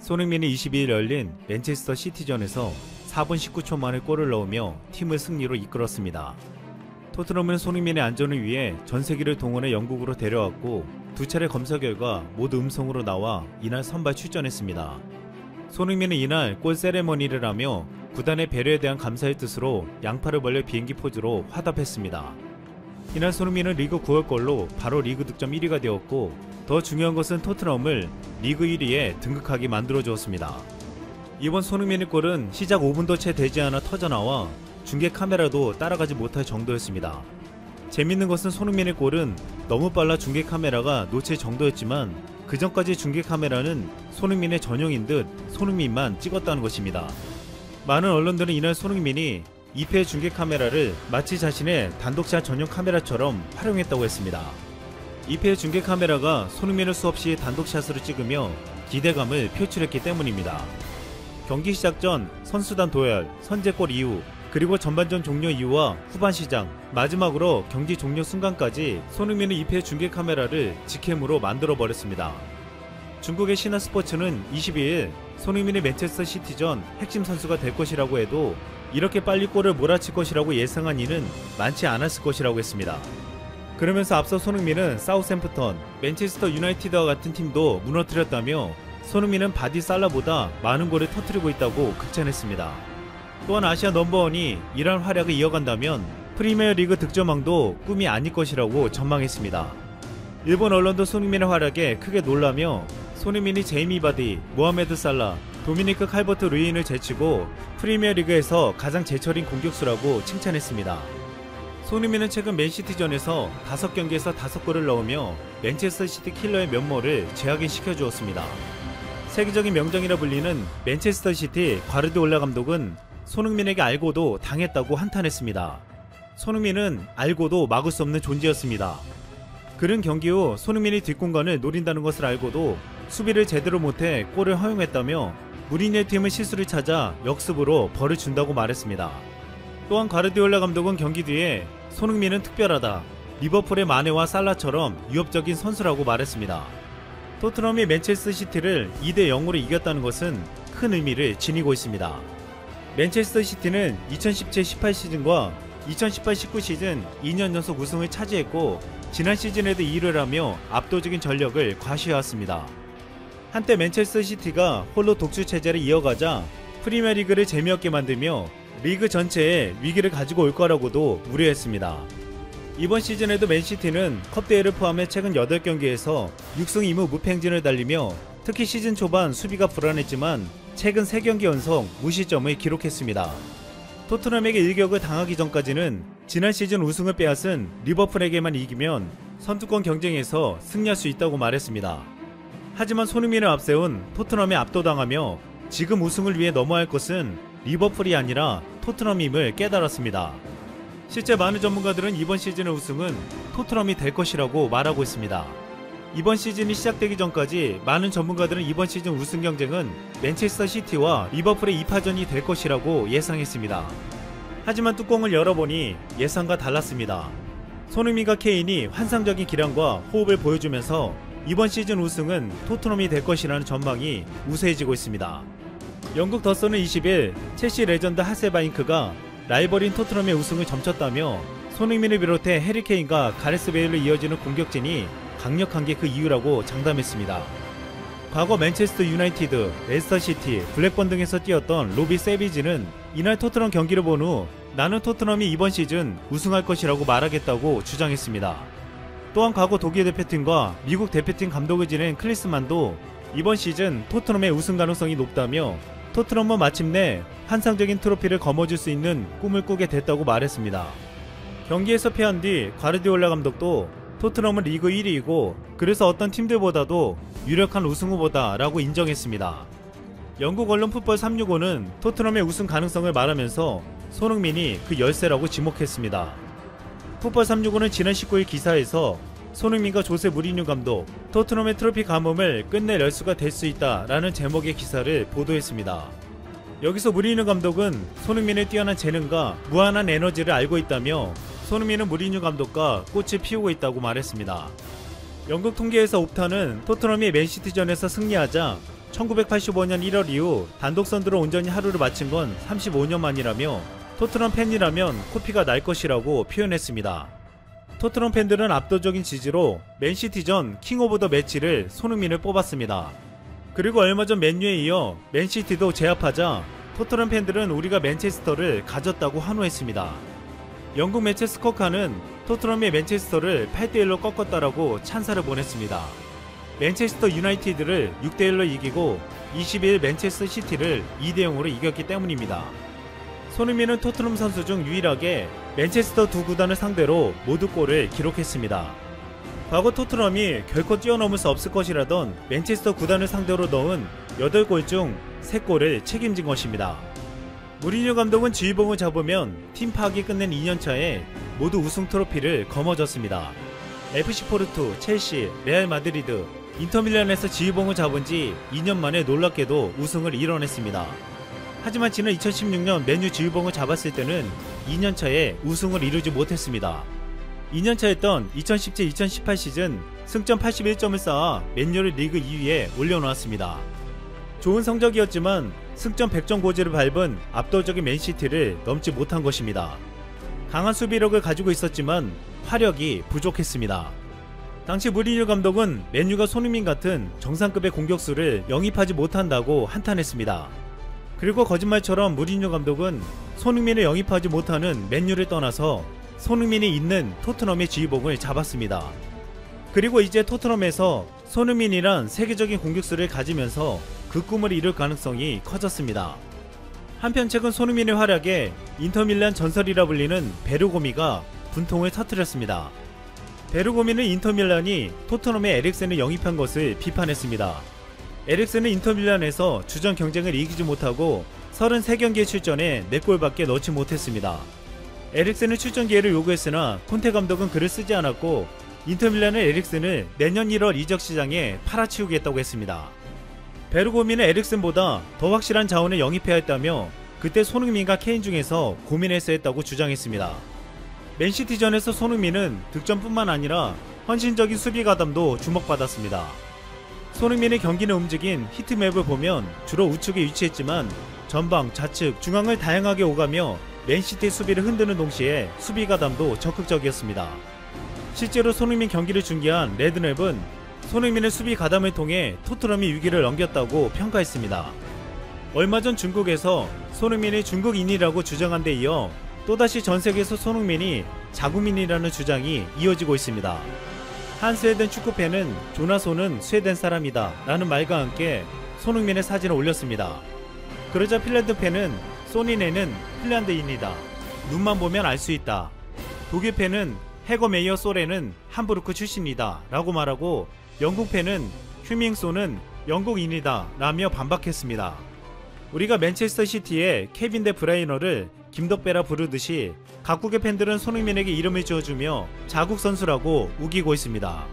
손흥민이 22일 열린 맨체스터 시티전에서 4분 19초 만에 골을 넣으며 팀을 승리로 이끌었습니다. 토트넘은 손흥민의 안전을 위해 전세기를 동원해 영국으로 데려왔고 두 차례 검사 결과 모두 음성으로 나와 이날 선발 출전했습니다. 손흥민은 이날 골 세레머니를 하며 구단의 배려에 대한 감사의 뜻으로 양팔을 벌려 비행기 포즈로 화답했습니다. 이날 손흥민은 리그 9월골로 바로 리그 득점 1위가 되었고 더 중요한 것은 토트넘을 리그 1위에 등극하게 만들어주었습니다. 이번 손흥민의 골은 시작 5분도 채 되지 않아 터져나와 중계 카메라도 따라가지 못할 정도였습니다. 재밌는 것은 손흥민의 골은 너무 빨라 중계 카메라가 놓칠 정도였지만 그 전까지 중계 카메라는 손흥민의 전용인 듯 손흥민만 찍었다는 것입니다. 많은 언론들은 이날 손흥민이 2패의 중계 카메라를 마치 자신의 단독샷 전용 카메라처럼 활용했다고 했습니다. 2패의 중계 카메라가 손흥민을 수없이 단독샷으로 찍으며 기대감을 표출했기 때문입니다. 경기 시작 전 선수단 도열, 선제골 이후, 그리고 전반전 종료 이후와 후반 시작, 마지막으로 경기 종료 순간까지 손흥민은 2패 중계 카메라를 직캠으로 만들어버렸습니다. 중국의 신화스포츠는 22일 손흥민이 맨체스터 시티전 핵심 선수가 될 것이라고 해도 이렇게 빨리 골을 몰아칠 것이라고 예상한 이는 많지 않았을 것이라고 했습니다. 그러면서 앞서 손흥민은 사우샘프턴, 맨체스터 유나이티드와 같은 팀도 무너뜨렸다며 손흥민은 바디 살라보다 많은 골을 터뜨리고 있다고 극찬했습니다. 또한 아시아 넘버원이 이런 활약을 이어간다면 프리미어리그 득점왕도 꿈이 아닐 것이라고 전망했습니다. 일본 언론도 손흥민의 활약에 크게 놀라며 손흥민이 제이미 바디, 모하메드 살라, 도미니크 칼버트 루인을 제치고 프리미어리그에서 가장 제철인 공격수라고 칭찬했습니다. 손흥민은 최근 맨시티전에서 5경기에서 5골을 넣으며 맨체스터 시티 킬러의 면모를 재확인시켜 주었습니다. 세계적인 명장이라 불리는 맨체스터 시티 과르디올라 감독은 손흥민에게 알고도 당했다고 한탄했습니다. 손흥민은 알고도 막을 수 없는 존재였습니다. 그는 경기 후 손흥민이 뒷공간을 노린다는 것을 알고도 수비를 제대로 못해 골을 허용했다며 무리뉴의 팀은 실수를 찾아 역습으로 벌을 준다고 말했습니다. 또한 과르디올라 감독은 경기 뒤에 손흥민은 특별하다, 리버풀의 마네와 살라처럼 위협적인 선수라고 말했습니다. 토트넘이 맨체스터 시티를 2대0으로 이겼다는 것은 큰 의미를 지니고 있습니다. 맨체스터 시티는 2017-18 시즌과 2018-19 시즌 2년 연속 우승을 차지했고 지난 시즌에도 2위를 하며 압도적인 전력을 과시해왔습니다. 한때 맨체스터 시티가 홀로 독주 체제를 이어가자 프리미어리그를 재미없게 만들며 리그 전체에 위기를 가지고 올 거라고도 우려했습니다. 이번 시즌에도 맨시티는 컵대회를 포함해 최근 8경기에서 6승 2무 무패 행진을 달리며 특히 시즌 초반 수비가 불안했지만 최근 3경기 연속 무실점을 기록했습니다. 토트넘에게 일격을 당하기 전까지는 지난 시즌 우승을 빼앗은 리버풀에게만 이기면 선두권 경쟁에서 승리할 수 있다고 말했습니다. 하지만 손흥민을 앞세운 토트넘에 압도당하며 지금 우승을 위해 넘어야 할 것은 리버풀이 아니라 토트넘임을 깨달았습니다. 실제 많은 전문가들은 이번 시즌의 우승은 토트넘이 될 것이라고 말하고 있습니다. 이번 시즌이 시작되기 전까지 많은 전문가들은 이번 시즌 우승 경쟁은 맨체스터 시티와 리버풀의 2파전이 될 것이라고 예상했습니다. 하지만 뚜껑을 열어보니 예상과 달랐습니다. 손흥민과 케인이 환상적인 기량과 호흡을 보여주면서 이번 시즌 우승은 토트넘이 될 것이라는 전망이 우세해지고 있습니다. 영국 더선은 20일 첼시 레전드 하세바잉크가 라이벌인 토트넘의 우승을 점쳤다며 손흥민을 비롯해 해리 케인과 가레스 베일로 이어지는 공격진이 강력한 게 그 이유라고 장담했습니다. 과거 맨체스터 유나이티드, 레스터 시티, 블랙번 등에서 뛰었던 로비 세비지는 이날 토트넘 경기를 본 후 나는 토트넘이 이번 시즌 우승할 것이라고 말하겠다고 주장했습니다. 또한 과거 독일 대표팀과 미국 대표팀 감독을 지낸 클리스만도 이번 시즌 토트넘의 우승 가능성이 높다며 토트넘은 마침내 환상적인 트로피를 거머쥘 수 있는 꿈을 꾸게 됐다고 말했습니다. 경기에서 패한 뒤 과르디올라 감독도 토트넘은 리그 1위이고 그래서 어떤 팀들보다도 유력한 우승 후보다 라고 인정했습니다. 영국 언론 풋볼 365는 토트넘의 우승 가능성을 말하면서 손흥민이 그 열쇠라고 지목했습니다. 풋볼 365는 지난 19일 기사에서 손흥민과 조세 무리뉴 감독, 토트넘의 트로피 가뭄을 끝낼 열수가 될 수 있다 라는 제목의 기사를 보도했습니다. 여기서 무리뉴 감독은 손흥민의 뛰어난 재능과 무한한 에너지를 알고 있다며 손흥민은 무리뉴 감독과 꽃을 피우고 있다고 말했습니다. 영국 통계에서 옵타는 토트넘이 맨시티전에서 승리하자 1985년 1월 이후 단독 선두로 온전히 하루를 마친 건 35년 만이라며 토트넘 팬이라면 코피가 날 것이라고 표현했습니다. 토트넘 팬들은 압도적인 지지로 맨시티전 킹 오브 더 매치를 손흥민을 뽑았습니다. 그리고 얼마 전 맨유에 이어 맨시티도 제압하자 토트넘 팬들은 우리가 맨체스터를 가졌다고 환호했습니다. 영국 맨체스터 칸은 토트넘이 맨체스터를 8대1로 꺾었다라고 찬사를 보냈습니다. 맨체스터 유나이티드를 6대1로 이기고 22일 맨체스터 시티를 2대0으로 이겼기 때문입니다. 손흥민은 토트넘 선수 중 유일하게 맨체스터 두 구단을 상대로 모두 골을 기록했습니다. 과거 토트넘이 결코 뛰어넘을 수 없을 것이라던 맨체스터 구단을 상대로 넣은 8골 중 3골을 책임진 것입니다. 무리뉴 감독은 지휘봉을 잡으면 팀 파악이 끝낸 2년차에 모두 우승 트로피를 거머쥐었습니다. FC 포르투, 첼시, 레알 마드리드, 인터밀란에서 지휘봉을 잡은 지 2년 만에 놀랍게도 우승을 이뤄냈습니다. 하지만 지난 2016년 맨유 지휘봉을 잡았을 때는 2년차에 우승을 이루지 못했습니다. 2년차였던 2017-2018 시즌 승점 81점을 쌓아 맨유를 리그 2위에 올려놓았습니다. 좋은 성적이었지만 승점 100점 고지를 밟은 압도적인 맨시티를 넘지 못한 것입니다. 강한 수비력을 가지고 있었지만 화력이 부족했습니다. 당시 무리뉴 감독은 맨유가 손흥민 같은 정상급의 공격수를 영입하지 못한다고 한탄했습니다. 그리고 거짓말처럼 무리뉴 감독은 손흥민을 영입하지 못하는 맨유를 떠나서 손흥민이 있는 토트넘의 지휘봉을 잡았습니다. 그리고 이제 토트넘에서 손흥민이란 세계적인 공격수를 가지면서 그 꿈을 이룰 가능성이 커졌습니다. 한편 최근 손흥민의 활약에 인터밀란 전설이라 불리는 베르고미가 분통을 터뜨렸습니다. 베르고미는 인터밀란이 토트넘의 에릭센을 영입한 것을 비판했습니다. 에릭센은 인터밀란에서 주전 경쟁을 이기지 못하고 33경기에 출전해 4골밖에 넣지 못했습니다. 에릭센은 출전 기회를 요구했으나 콘테 감독은 글을 쓰지 않았고 인터밀란은 에릭센을 내년 1월 이적 시장에 팔아치우겠다고 했습니다. 베르고미는 에릭센보다 더 확실한 자원을 영입해야 했다며 그때 손흥민과 케인 중에서 고민했어야 했다고 주장했습니다. 맨시티전에서 손흥민은 득점뿐만 아니라 헌신적인 수비 가담도 주목받았습니다. 손흥민의 경기를 움직인 히트맵을 보면 주로 우측에 위치했지만 전방, 좌측, 중앙을 다양하게 오가며 맨시티 수비를 흔드는 동시에 수비 가담도 적극적이었습니다. 실제로 손흥민 경기를 중계한 레드랩은 손흥민의 수비 가담을 통해 토트넘이 위기를 넘겼다고 평가했습니다. 얼마 전 중국에서 손흥민이 중국인이라고 주장한 데 이어 또다시 전세계에서 손흥민이 자국민이라는 주장이 이어지고 있습니다. 한 스웨덴 축구팬은 조나소는 스웨덴 사람이다 라는 말과 함께 손흥민의 사진을 올렸습니다. 그러자 핀란드 팬은 소니네는 핀란드인이다. 눈만 보면 알 수 있다. 독일 팬은 해거 메이어 소레는 함부르크 출신이다 라고 말하고 영국 팬은 휴밍소는 영국인이다 라며 반박했습니다. 우리가 맨체스터 시티의 케빈 데 브라이너를 김덕배라 부르듯이 각국의 팬들은 손흥민에게 이름을 지어주며 자국 선수라고 우기고 있습니다.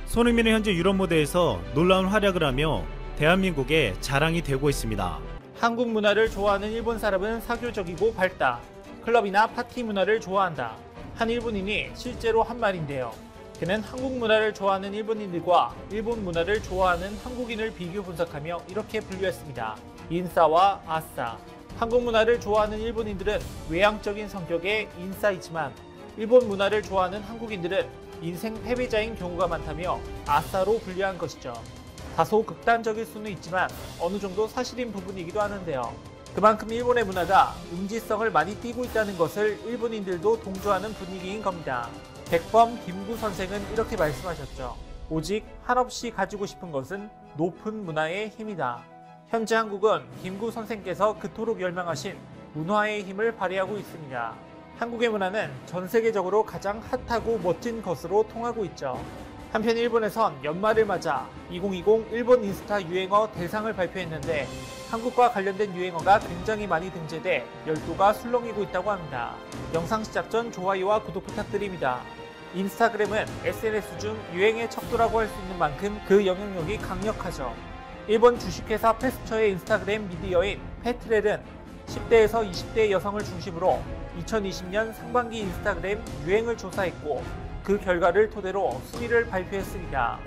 손흥민은 현재 유럽 무대에서 놀라운 활약을 하며 대한민국의 자랑이 되고 있습니다. 한국 문화를 좋아하는 일본 사람은 사교적이고 밝다. 클럽이나 파티 문화를 좋아한다. 한 일본인이 실제로 한 말인데요. 그는 한국 문화를 좋아하는 일본인들과 일본 문화를 좋아하는 한국인을 비교 분석하며 이렇게 분류했습니다. 인싸와 아싸. 한국 문화를 좋아하는 일본인들은 외향적인 성격의 인싸이지만 일본 문화를 좋아하는 한국인들은 인생 패배자인 경우가 많다며 아싸로 분류한 것이죠. 다소 극단적일 수는 있지만 어느 정도 사실인 부분이기도 하는데요. 그만큼 일본의 문화가 음지성을 많이 띠고 있다는 것을 일본인들도 동조하는 분위기인 겁니다. 백범 김구 선생은 이렇게 말씀하셨죠. 오직 한없이 가지고 싶은 것은 높은 문화의 힘이다. 현재 한국은 김구 선생께서 그토록 열망하신 문화의 힘을 발휘하고 있습니다. 한국의 문화는 전 세계적으로 가장 핫하고 멋진 것으로 통하고 있죠. 한편 일본에선 연말을 맞아 2020 일본 인스타 유행어 대상을 발표했는데 한국과 관련된 유행어가 굉장히 많이 등재돼 열도가 술렁이고 있다고 합니다. 영상 시작 전 좋아요와 구독 부탁드립니다. 인스타그램은 SNS 중 유행의 척도라고 할 수 있는 만큼 그 영향력이 강력하죠. 일본 주식회사 페스처의 인스타그램 미디어인 페트렐은 10대에서 20대 여성을 중심으로 2020년 상반기 인스타그램 유행을 조사했고 그 결과를 토대로 순위를 발표했습니다.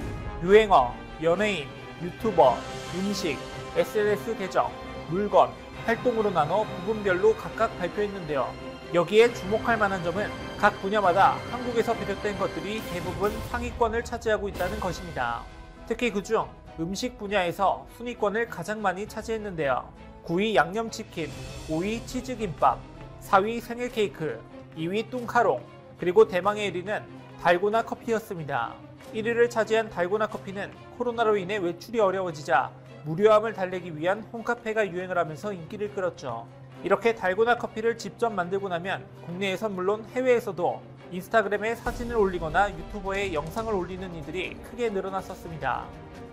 유행어, 연예인, 유튜버, 음식, SNS 계정, 물건, 활동으로 나눠 부분별로 각각 발표했는데요. 여기에 주목할 만한 점은 각 분야마다 한국에서 비롯된 것들이 대부분 상위권을 차지하고 있다는 것입니다. 특히 그중 음식 분야에서 순위권을 가장 많이 차지했는데요. 9위 양념치킨, 5위 치즈김밥, 4위 생일 케이크, 2위 뚱카롱, 그리고 대망의 1위는 달고나 커피였습니다. 1위를 차지한 달고나 커피는 코로나로 인해 외출이 어려워지자 무료함을 달래기 위한 홈카페가 유행을 하면서 인기를 끌었죠. 이렇게 달고나 커피를 직접 만들고 나면 국내에선 물론 해외에서도 인스타그램에 사진을 올리거나 유튜버에 영상을 올리는 이들이 크게 늘어났었습니다.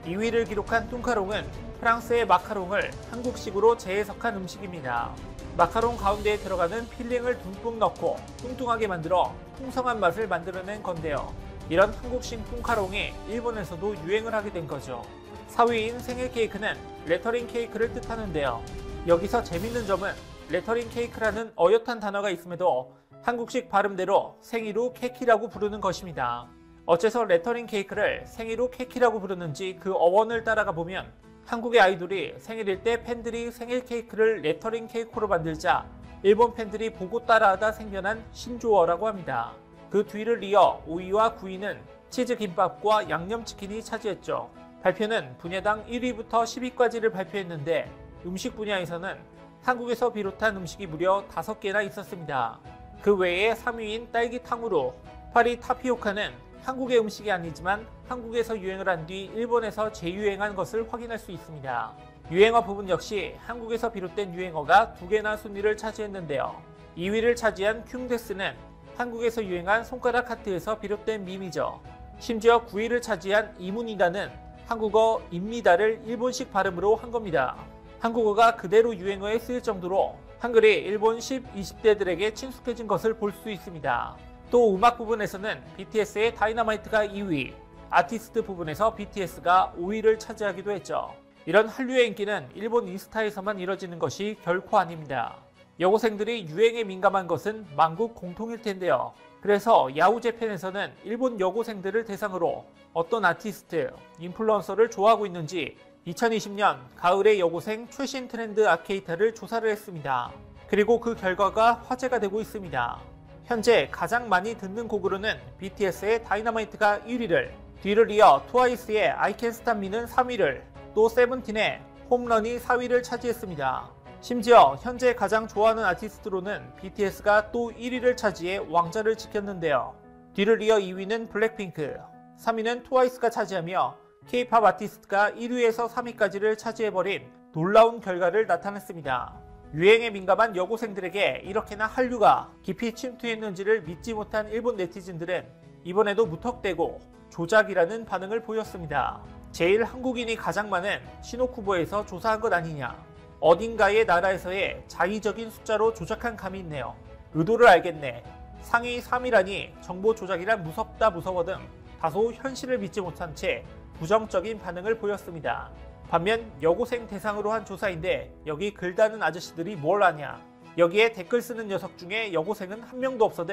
2위를 기록한 뚱카롱은 프랑스의 마카롱을 한국식으로 재해석한 음식입니다. 마카롱 가운데에 들어가는 필링을 듬뿍 넣고 뚱뚱하게 만들어 풍성한 맛을 만들어낸 건데요. 이런 한국식 뚱카롱이 일본에서도 유행을 하게 된 거죠. 4위인 생일 케이크는 레터링 케이크를 뜻하는데요. 여기서 재밌는 점은 레터링 케이크라는 어엿한 단어가 있음에도 한국식 발음대로 생이루 케키라고 부르는 것입니다. 어째서 레터링 케이크를 생이루 케키라고 부르는지 그 어원을 따라가 보면 한국의 아이돌이 생일일 때 팬들이 생일 케이크를 레터링 케이크로 만들자 일본 팬들이 보고 따라하다 생겨난 신조어라고 합니다. 그 뒤를 이어 5위와 9위는 치즈김밥과 양념치킨이 차지했죠. 발표는 분야당 1위부터 10위까지를 발표했는데 음식 분야에서는 한국에서 비롯한 음식이 무려 5개나 있었습니다. 그 외에 3위인 딸기탕후루, 8위 타피오카는 한국의 음식이 아니지만 한국에서 유행을 한 뒤 일본에서 재유행한 것을 확인할 수 있습니다. 유행어 부분 역시 한국에서 비롯된 유행어가 2개나 순위를 차지했는데요. 2위를 차지한 큐데스는 한국에서 유행한 손가락 하트에서 비롯된 밈이죠. 심지어 9위를 차지한 이문이다는 한국어 입니다를 일본식 발음으로 한 겁니다. 한국어가 그대로 유행어에 쓰일 정도로 한글이 일본 10, 20대들에게 친숙해진 것을 볼 수 있습니다. 또 음악 부분에서는 BTS의 다이너마이트가 2위, 아티스트 부분에서 BTS가 5위를 차지하기도 했죠. 이런 한류의 인기는 일본 인스타에서만 이뤄지는 것이 결코 아닙니다. 여고생들이 유행에 민감한 것은 만국 공통일 텐데요. 그래서 야후재팬에서는 일본 여고생들을 대상으로 어떤 아티스트, 인플루언서를 좋아하고 있는지 2020년 가을의 여고생 최신 트렌드 아케이타를 조사를 했습니다. 그리고 그 결과가 화제가 되고 있습니다. 현재 가장 많이 듣는 곡으로는 BTS의 다이너마이트가 1위를, 뒤를 이어 트와이스의 I Can't Stop Me는 3위를, 또 세븐틴의 홈런이 4위를 차지했습니다. 심지어 현재 가장 좋아하는 아티스트로는 BTS가 또 1위를 차지해 왕좌를 지켰는데요. 뒤를 이어 2위는 블랙핑크, 3위는 트와이스가 차지하며 K-팝 아티스트가 1위에서 3위까지를 차지해버린 놀라운 결과를 나타냈습니다. 유행에 민감한 여고생들에게 이렇게나 한류가 깊이 침투했는지를 믿지 못한 일본 네티즌들은 이번에도 무턱대고 조작이라는 반응을 보였습니다. 제일 한국인이 가장 많은 시노쿠보에서 조사한 것 아니냐. 어딘가의 나라에서의 자의적인 숫자로 조작한 감이 있네요. 의도를 알겠네. 상위 3위라니 정보 조작이란 무섭다 무서워 등 다소 현실을 믿지 못한 채 부정적인 반응을 보였습니다. 반면 여고생 대상으로 한 조사인데 여기 글 다는 아저씨들이 뭘 아냐. 여기에 댓글 쓰는 녀석 중에 여고생은 한 명도 없어도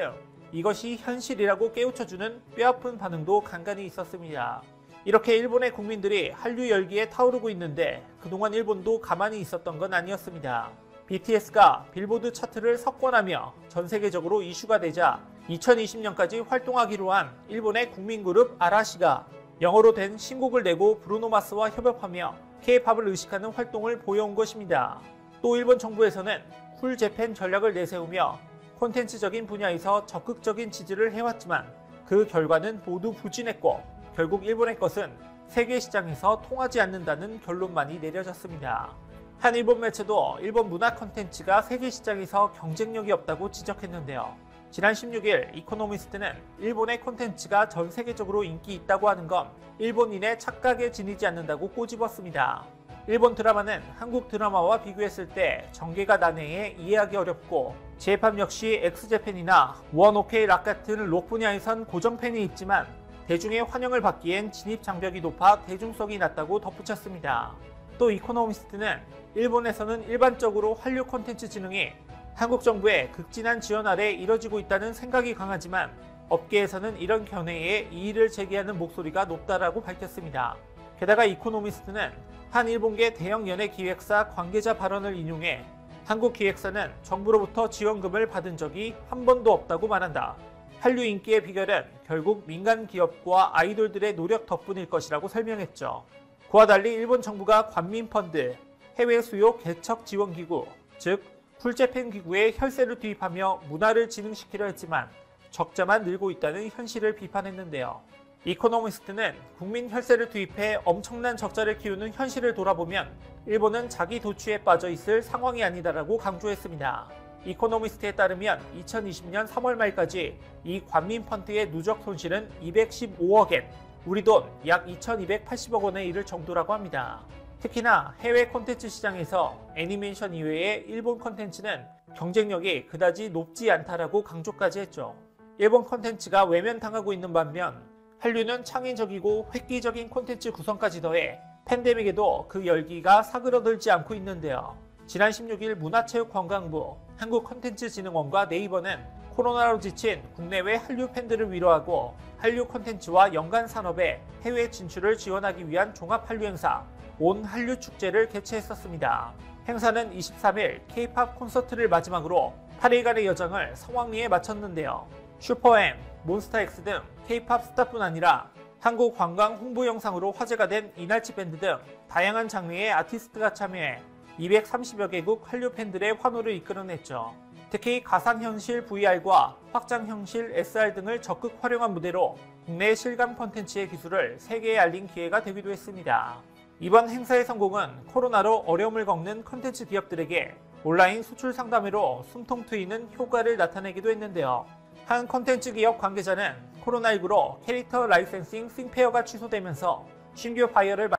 이것이 현실이라고 깨우쳐주는 뼈아픈 반응도 간간히 있었습니다. 이렇게 일본의 국민들이 한류 열기에 타오르고 있는데 그동안 일본도 가만히 있었던 건 아니었습니다. BTS가 빌보드 차트를 석권하며 전 세계적으로 이슈가 되자 2020년까지 활동하기로 한 일본의 국민그룹 아라시가 영어로 된 신곡을 내고 브루노마스와 협업하며 K-팝을 의식하는 활동을 보여온 것입니다. 또 일본 정부에서는 쿨 재팬 전략을 내세우며 콘텐츠적인 분야에서 적극적인 지지를 해왔지만 그 결과는 모두 부진했고 결국 일본의 것은 세계 시장에서 통하지 않는다는 결론만이 내려졌습니다. 한 일본 매체도 일본 문화 콘텐츠가 세계 시장에서 경쟁력이 없다고 지적했는데요. 지난 16일 이코노미스트는 일본의 콘텐츠가 전 세계적으로 인기 있다고 하는 건 일본인의 착각에 지니지 않는다고 꼬집었습니다. 일본 드라마는 한국 드라마와 비교했을 때 전개가 난해해 이해하기 어렵고 J-팝 역시 엑스제팬이나 원오케이 락 같은 록 분야에선 고정팬이 있지만 대중의 환영을 받기엔 진입 장벽이 높아 대중성이 낮다고 덧붙였습니다. 또 이코노미스트는 일본에서는 일반적으로 한류 콘텐츠 진흥이 한국 정부의 극진한 지원 아래 이뤄지고 있다는 생각이 강하지만 업계에서는 이런 견해에 이의를 제기하는 목소리가 높다라고 밝혔습니다. 게다가 이코노미스트는 한 일본계 대형 연예 기획사 관계자 발언을 인용해 한국 기획사는 정부로부터 지원금을 받은 적이 한 번도 없다고 말한다. 한류 인기의 비결은 결국 민간 기업과 아이돌들의 노력 덕분일 것이라고 설명했죠. 그와 달리 일본 정부가 관민펀드, 해외 수요 개척 지원 기구, 즉 풀재팬 기구에 혈세를 투입하며 문화를 진흥시키려 했지만 적자만 늘고 있다는 현실을 비판했는데요. 이코노미스트는 국민 혈세를 투입해 엄청난 적자를 키우는 현실을 돌아보면 일본은 자기 도취에 빠져 있을 상황이 아니다라고 강조했습니다. 이코노미스트에 따르면 2020년 3월 말까지 이 관민펀드의 누적 손실은 215억 엔, 우리 돈 약 2,280억 원에 이를 정도라고 합니다. 특히나 해외 콘텐츠 시장에서 애니메이션 이외의 일본 콘텐츠는 경쟁력이 그다지 높지 않다라고 강조까지 했죠. 일본 콘텐츠가 외면당하고 있는 반면 한류는 창의적이고 획기적인 콘텐츠 구성까지 더해 팬데믹에도 그 열기가 사그러들지 않고 있는데요. 지난 16일 문화체육관광부, 한국콘텐츠진흥원과 네이버는 코로나로 지친 국내외 한류 팬들을 위로하고 한류 콘텐츠와 연관 산업의 해외 진출을 지원하기 위한 종합 한류 행사 온 한류 축제를 개최했었습니다. 행사는 23일 K-팝 콘서트를 마지막으로 8일간의 여정을 성황리에 마쳤는데요. 슈퍼M, 몬스타엑스 등 K-팝 스타뿐 아니라 한국 관광 홍보 영상으로 화제가 된 이날치 밴드 등 다양한 장르의 아티스트가 참여해 230여 개국 한류 팬들의 환호를 이끌어냈죠. 특히 가상현실 VR과 확장현실 SR 등을 적극 활용한 무대로 국내 실감 콘텐츠의 기술을 세계에 알린 기회가 되기도 했습니다. 이번 행사의 성공은 코로나로 어려움을 겪는 콘텐츠 기업들에게 온라인 수출 상담회로 숨통 트이는 효과를 나타내기도 했는데요. 한 콘텐츠 기업 관계자는 코로나19로 캐릭터 라이센싱 싱페어가 취소되면서 신규 바이어를